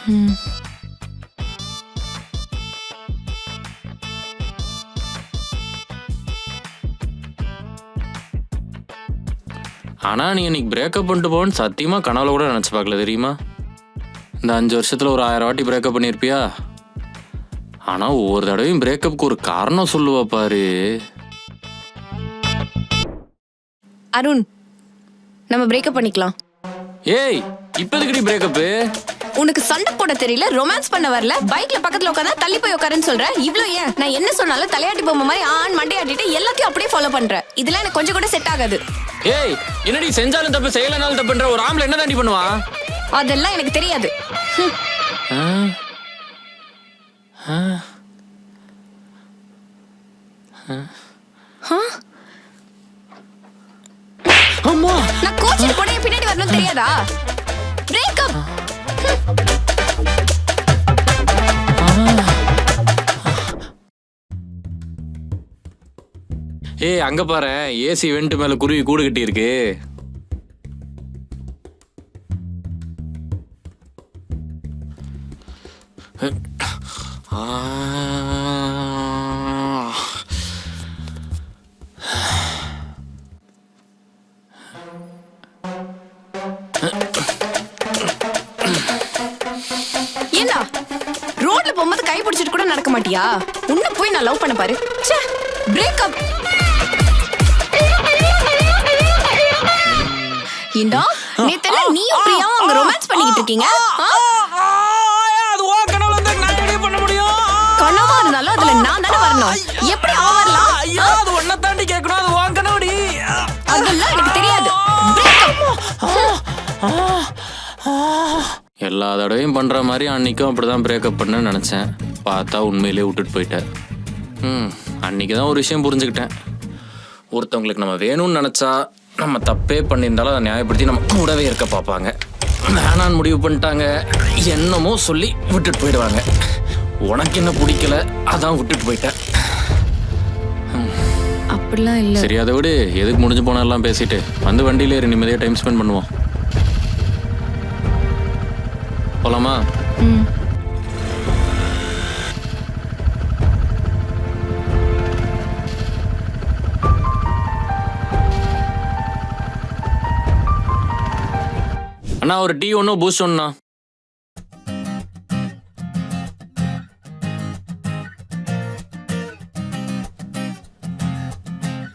ஆனா நீ இன்னைக்கு பிரேக்கப் பண்ணிட்டு போன்னு சத்தியமா கனவுல கூட நினைச்சு பார்க்கல தெரியுமா? இந்த 5 வருஷத்துல ஒரு 1000 வாட்டி பிரேக்கப் பண்ணியிருப்பியா? ஆனா ஒவ்வொரு தடவையும் பிரேக்கப்புக்கு ஒரு காரணம் சொல்லுவா பாரு. அருண், நம்ம பிரேக்கப் பண்ணிக்கலாம். ஏய், இப்போதைக்கு பிரேக்கப்பு? உனக்கு சண்டை போட தெரியல, ரொமான்ஸ் பண்ண வரல, பைக்ல பக்கத்துல உட்காந்தா தள்ளி போய் உட்காருன்னு சொல்ற. இவ்ளோ ஏன்? நான் என்ன சொன்னாலும் தலையாட்டி பொம்மை மாதிரி ஆன் மண்டையாட்டிட்டு எல்லாத்தையும் அப்படியே ஃபாலோ பண்ற. இதெல்லாம் எனக்கு கொஞ்சம் கூட செட் ஆகாது. ஏய், என்னடி செஞ்சாலும் தப்பு செய்யலனாலும் தப்புன்ற ஒரு ஆம்பளை என்ன தாண்டி பண்ணுவா? அதெல்லாம் எனக்கு தெரியாது. அம்மா, நான் கோச்சிட்டு போட பின்னாடி வரணும் தெரியாதா? பிரேக்கப். ஏய் அங்க பாரு, ஏசி வெண்ட் மேல குருவி கூடு கட்டி இருக்கு. ஏண்டா ரோட்ல போகும்போது கை பிடிச்சிட்டு கூட நடக்க மாட்டியா? உன்ன போய் நான் லவ் பண்ண பாரு. ச்சே, பிரேக்கப். ஏண்டா நேத்தல நீயும் பிரியாவும் அங்க ரொமான்ஸ் பண்ணிக்கிட்டு இருக்கீங்க. அது ஓ கனவுல இருந்தா நான் எப்படி பண்ண முடியும்? கனவா இருந்தாலும் அதுல நான் தானே வரணும். எப்படி அவ வரலாம்? ஐயோ, அது ஒன்ன தாண்டி கேட்கணும். அது ஓ கனவுடி. அதெல்லாம் எனக்கு தெரியாது. பிரேக்கப். எல்லா தடவையும் பண்ற மாதிரி அன்னைக்கும் அப்படிதான் பிரேக்கப் பண்ண நினைச்சேன். பார்த்தா உண்மையிலேயே விட்டுட்டு போயிட்டேன். அன்னைக்கு தான் ஒரு விஷயம் புரிஞ்சுக்கிட்டேன். ஒருத்தவங்களுக்கு நம்ம வேணும்னு நினைச்சா நம்ம தப்பே பண்ணியிருந்தாலும் அதை நியாயப்படுத்தி நம்ம கூடவே இருக்க பார்ப்பாங்க. வேணான்னு முடிவு பண்ணிட்டாங்க என்னமோ சொல்லி விட்டுட்டு போயிடுவாங்க. உனக்கு என்ன பிடிக்கல அதான் விட்டுட்டு போயிட்டேன். அப்படிலாம் இல்ல. சரி, அதை விடு. எதுக்கு முடிஞ்சு போனாலாம் பேசிட்டு வந்து வண்டியில ஏறி நிம்மதியாக டைம் ஸ்பெண்ட் பண்ணுவோம். போலாமா? அண்ணா ஒரு டீ ஒன்றும் பூஸ்ட் ஒன்றுண்ணா.